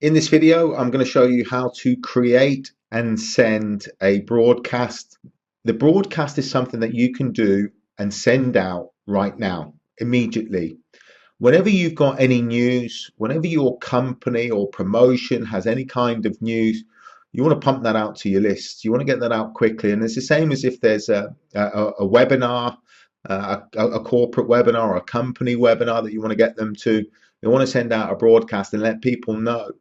In this video, I'm going to show you how to create and send a broadcast. The broadcast is something that you can do and send out right now, immediately. Whenever you've got any news, whenever your company or promotion has any kind of news, you want to pump that out to your list. You want to get that out quickly. And it's the same as if there's a webinar, a corporate webinar or a company webinar that you want to get them to. You want to send out a broadcast and let people know.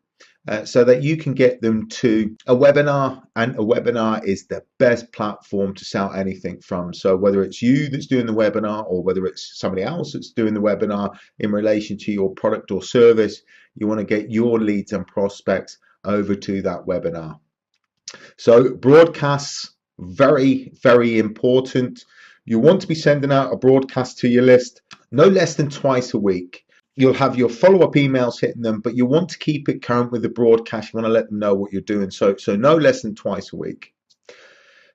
So that you can get them to a webinar, and a webinar is the best platform to sell anything from. So whether it's you that's doing the webinar or whether it's somebody else that's doing the webinar in relation to your product or service, you want to get your leads and prospects over to that webinar. So broadcasts, very, very important. You want to be sending out a broadcast to your list no less than twice a week. You'll have your follow-up emails hitting them, but you want to keep it current with the broadcast. You want to let them know what you're doing. So no less than twice a week.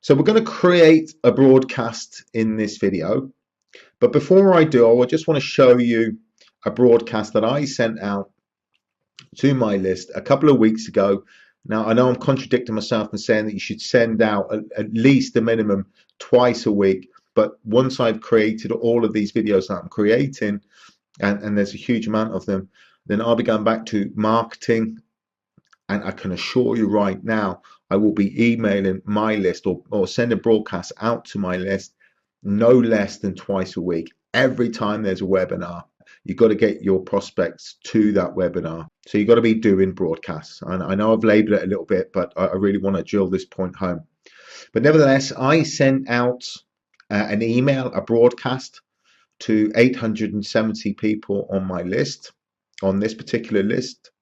So we're going to create a broadcast in this video. But before I do, I just want to show you a broadcast that I sent out to my list a couple of weeks ago. Now, I know I'm contradicting myself and saying that you should send out at least a minimum twice a week. But once I've created all of these videos that I'm creating, and there's a huge amount of them, then I'll be going back to marketing, and I can assure you right now, I will be emailing my list or sending broadcasts out to my list no less than twice a week. Every time there's a webinar, you've got to get your prospects to that webinar. So you've got to be doing broadcasts. And I know I've labeled it a little bit, but I really want to drill this point home. But nevertheless, I sent out an email, a broadcast, to 870 people on my list. On this particular list,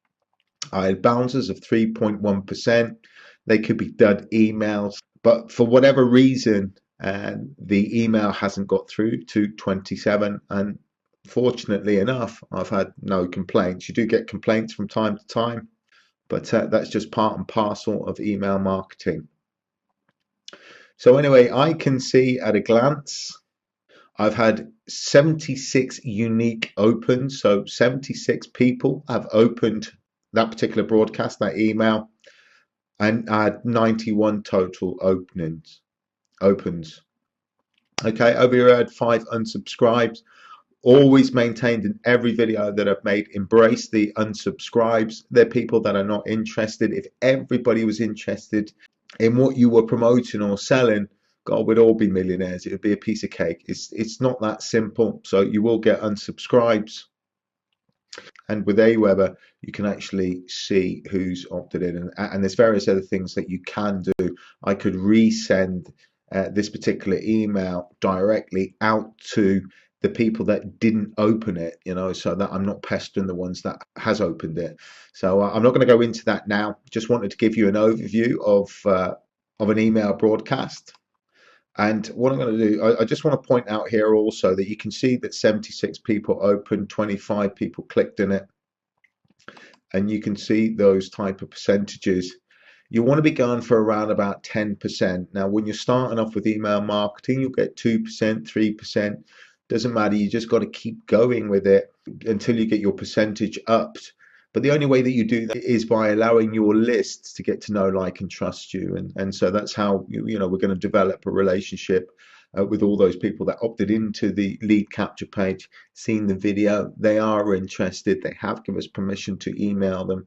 I had bounces of 3.1%. They could be dud emails, but for whatever reason, the email hasn't got through to 27. And fortunately enough, I've had no complaints. You do get complaints from time to time, but that's just part and parcel of email marketing. So anyway, I can see at a glance, I've had 76 unique opens, so 76 people have opened that particular broadcast, that email, and I had 91 total opens. Okay, over here I had 5 unsubscribes. Always maintained in every video that I've made, embrace the unsubscribes. They're people that are not interested. If everybody was interested in what you were promoting or selling, God, we'd all be millionaires. It would be a piece of cake. It's not that simple. So you will get unsubscribes. And with Aweber, you can actually see who's opted in. And there's various other things that you can do. I could resend this particular email directly out to the people that didn't open it, you know, so that I'm not pestering the ones that has opened it. So I'm not going to go into that now. Just wanted to give you an overview of an email broadcast. And what I'm going to do, I just want to point out here also that you can see that 76 people opened, 25 people clicked in it. And you can see those type of percentages. You want to be going for around about 10%. Now, when you're starting off with email marketing, you'll get 2%, 3%. Doesn't matter. You just got to keep going with it until you get your percentage upped. But the only way that you do that is by allowing your lists to get to know, like, and trust you. And so that's how, you know, we're going to develop a relationship with all those people that opted into the lead capture page, seen the video. They are interested. They have given us permission to email them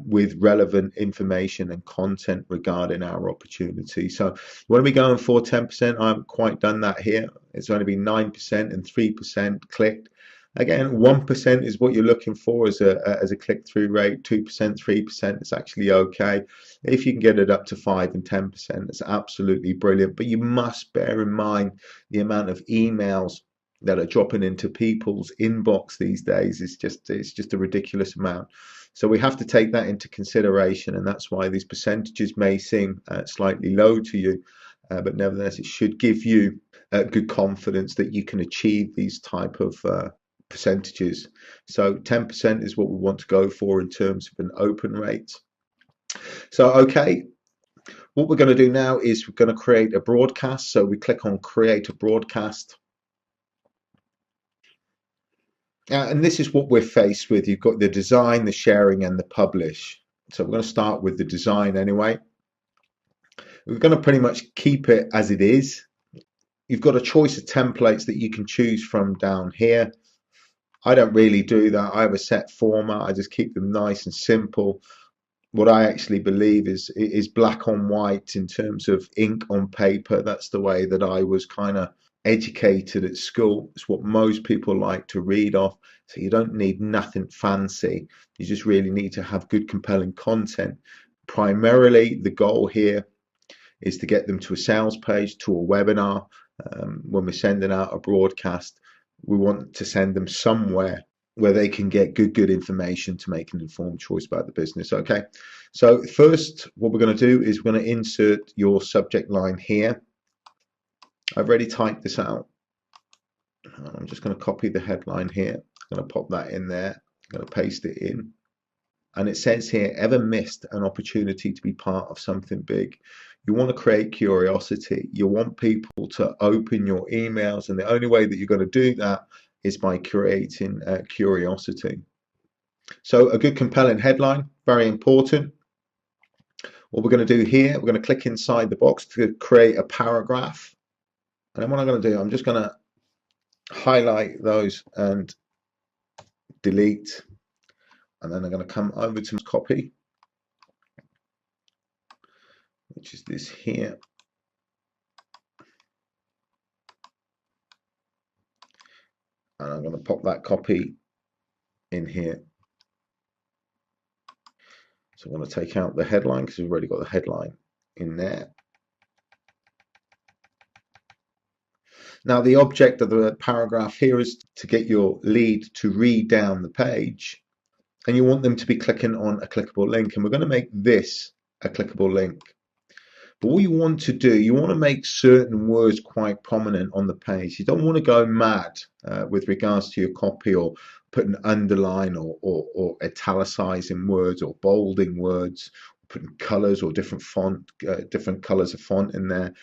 with relevant information and content regarding our opportunity. So what are we going for? 10%. I haven't quite done that here. It's only been 9% and 3% clicked. Again, 1% is what you're looking for as a click-through rate. 2%, 3% is actually okay. If you can get it up to 5 and 10%, it's absolutely brilliant. But you must bear in mind the amount of emails that are dropping into people's inbox these days. It's just a ridiculous amount. So we have to take that into consideration, and that's why these percentages may seem slightly low to you, but nevertheless, it should give you good confidence that you can achieve these type of percentages. So 10% is what we want to go for in terms of an open rate. So okay, what we're going to do now is we're going to create a broadcast. So we click on create a broadcast. And this is what we're faced with. You've got the design, the sharing, and the publish. So we're going to start with the design anyway. We're going to pretty much keep it as it is. You've got a choice of templates that you can choose from down here. I don't really do that. I have a set format. I just keep them nice and simple. What I actually believe is black on white in terms of ink on paper. That's the way that I was kind of educated at school. It's what most people like to read off. So you don't need nothing fancy. You just really need to have good, compelling content. Primarily, the goal here is to get them to a sales page, to a webinar. When we're sending out a broadcast, we want to send them somewhere where they can get good information to make an informed choice about the business. Okay, so first what we're going to do is we're going to insert your subject line here. I've already typed this out. I'm just going to copy the headline here. I'm going to pop that in there. I'm going to paste it in. And it says here, ever missed an opportunity to be part of something big? You want to create curiosity. You want people to open your emails. And the only way that you're going to do that is by creating curiosity. So a good compelling headline, very important. What we're going to do here, we're going to click inside the box to create a paragraph. And then what I'm going to do, I'm just going to highlight those and delete. And then I'm going to come over to copy, which is this here. And I'm going to pop that copy in here. So I'm going to take out the headline because we've already got the headline in there. Now the object of the paragraph here is to get your lead to read down the page, and you want them to be clicking on a clickable link, and we're going to make this a clickable link. But what you want to do, you want to make certain words quite prominent on the page. You don't want to go mad with regards to your copy or put an underline or italicizing words or bolding words, putting colors or different font, different colors of font in there.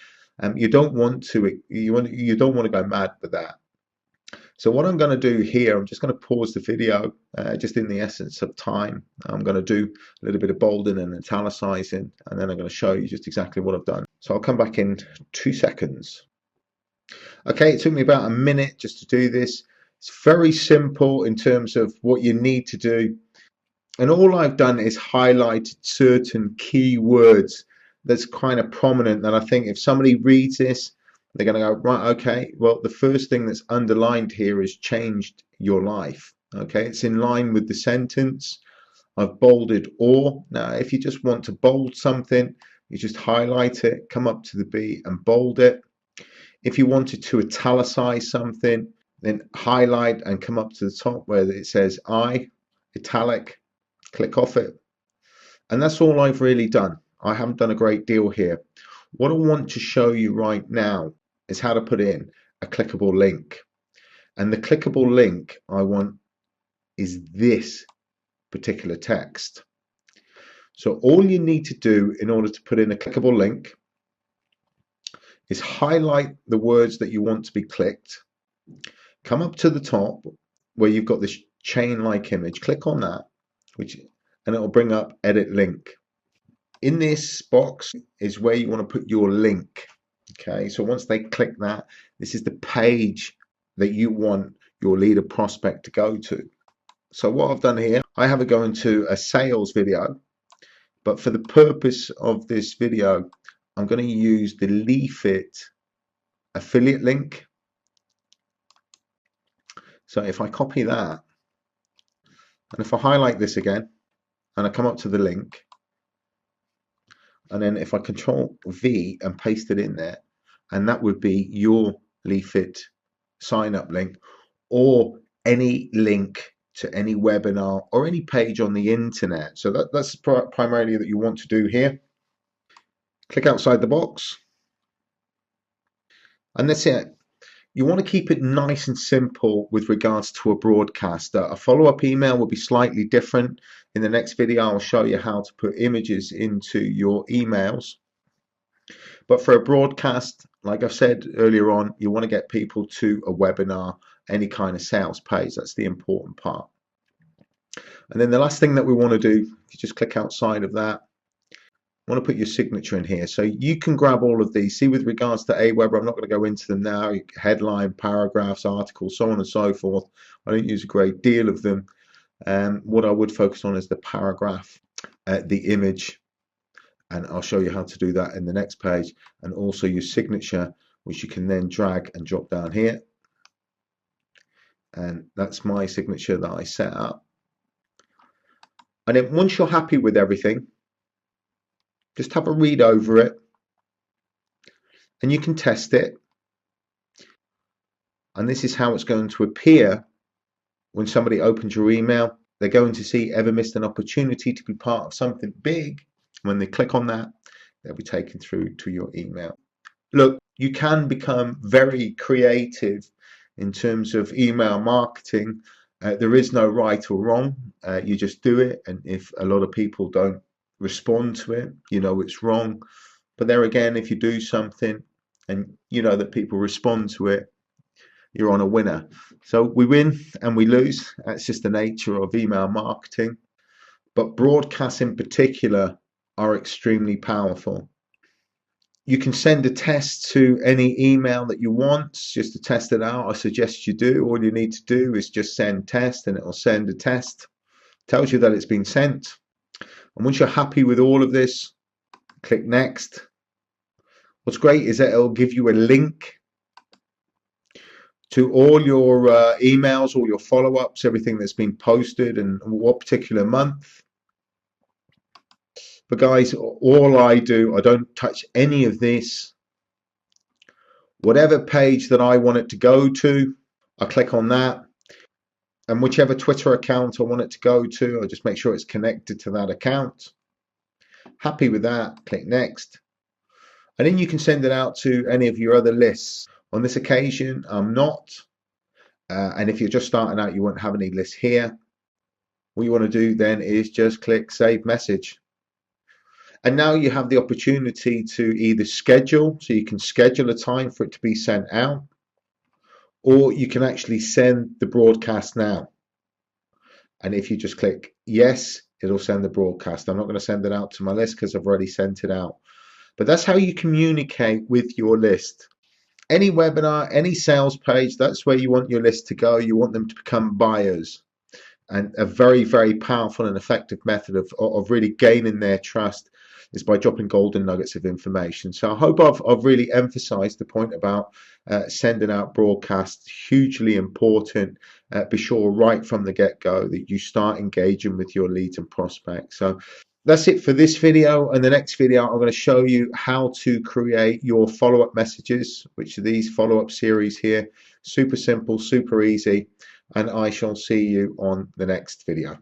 You don't want to go mad with that. So what I'm going to do here, I'm just going to pause the video just in the essence of time. I'm going to do a little bit of bolding and italicizing, and then I'm going to show you just exactly what I've done. So I'll come back in 2 seconds. Okay, it took me about a minute just to do this. It's very simple in terms of what you need to do. And all I've done is highlighted certain keywords that's kind of prominent that I think if somebody reads this, they're going to go, right, okay, well, the first thing that's underlined here is changed your life. Okay, it's in line with the sentence. I've bolded or. Now, if you just want to bold something, you just highlight it, come up to the B and bold it. If you wanted to italicize something, then highlight and come up to the top where it says I, italic, click off it. And that's all I've really done. I haven't done a great deal here. What I want to show you right now is how to put in a clickable link. And the clickable link I want is this particular text. So all you need to do in order to put in a clickable link is highlight the words that you want to be clicked, come up to the top where you've got this chain-like image, click on that, and it'll bring up edit link. In this box is where you want to put your link. Okay, so once they click that, this is the page that you want your leader prospect to go to. So what I've done here, I have it go into a sales video, but for the purpose of this video, I'm going to use the Leafit affiliate link. So if I copy that, and if I highlight this again, and I come up to the link, and then if I Control V and paste it in there, and that would be your Leafit sign up link, or any link to any webinar or any page on the internet. So that's primarily that you want to do here. Click outside the box, and that's it. You want to keep it nice and simple with regards to a broadcast. A follow-up email will be slightly different. In the next video, I'll show you how to put images into your emails. But for a broadcast, like I've said earlier on, you want to get people to a webinar any kind of sales page. That's the important part. And then the last thing that we want to do, if you just click outside of that, I want to put your signature in here. So you can grab all of these. See, with regards to Aweber, I'm not going to go into them now. Headline, paragraphs, articles, so on and so forth. I don't use a great deal of them. What I would focus on is the paragraph, the image, and I'll show you how to do that in the next page, and also your signature, which you can then drag and drop down here. And that's my signature that I set up. And then once you're happy with everything, just have a read over it and you can test it. And this is how it's going to appear when somebody opens your email. They're going to see "Ever missed an opportunity to be part of something big?" When they click on that, they'll be taken through to your email. Look, you can become very creative in terms of email marketing. There is no right or wrong. You just do it. And if a lot of people don't respond to it, you know it's wrong. But there again, if you do something and you know that people respond to it, you're on a winner. So we win and we lose. That's just the nature of email marketing. But broadcasts in particular are extremely powerful. You can send a test to any email that you want just to test it out. I suggest you do. All you need to do is just send test and it will send a test. Tells you that it's been sent. And once you're happy with all of this, click next. What's great is that it'll give you a link to all your emails, all your follow-ups, everything that's been posted and what particular month. But guys, all I do, I don't touch any of this. Whatever page that I want it to go to, I click on that. And whichever Twitter account I want it to go to, I just make sure it's connected to that account. Happy with that, click next. And then you can send it out to any of your other lists. On this occasion, I'm not. And if you're just starting out, you won't have any lists here. What you want to do then is just click Save Message. And now you have the opportunity to either schedule, so you can schedule a time for it to be sent out, or you can actually send the broadcast now. And if you just click yes, it'll send the broadcast. I'm not going to send it out to my list because I've already sent it out. But that's how you communicate with your list. Any webinar, any sales page, that's where you want your list to go. You want them to become buyers. And a very, very powerful and effective method of really gaining their trust is by dropping golden nuggets of information. So I hope I've really emphasized the point about sending out broadcasts. Hugely important. Be sure right from the get-go that you start engaging with your leads and prospects. So that's it for this video. In the next video, I'm going to show you how to create your follow-up messages, which are these follow-up series here. Super simple, super easy. And I shall see you on the next video.